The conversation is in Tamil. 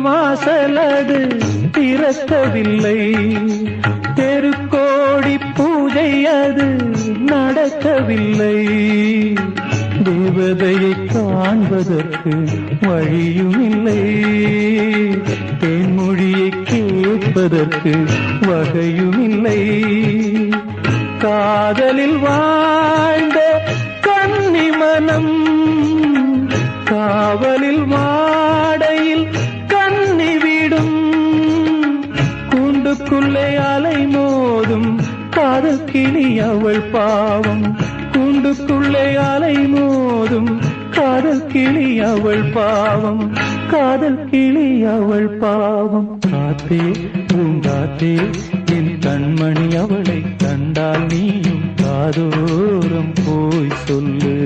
வாசலது திறக்கவில்லை, தெருக்கோடி பூஜை அது நடக்கவில்லை. தேவதையை காண்பதற்கு வழியும் இல்லை, தேன்மொழியை கேட்பதற்கு வகையும் இல்லை. காதலில் வாழ்ந்த கன்னி மனம் காவலில் வாடையில் கண்ணி விடும். கூண்டுக்குள்ளே அலை மோதும் காதல் கிளி அவள் பாவம், கூண்டுக்குள்ளே அலை மோதும் காதல் கிளி அவள் பாவம், காதல் கிளி அவள் பாவம். காத்தே பூங்காத்தே என் கண்மணி அவளை கண்டால் நீயும் காதோரம் போய் சொல்லு.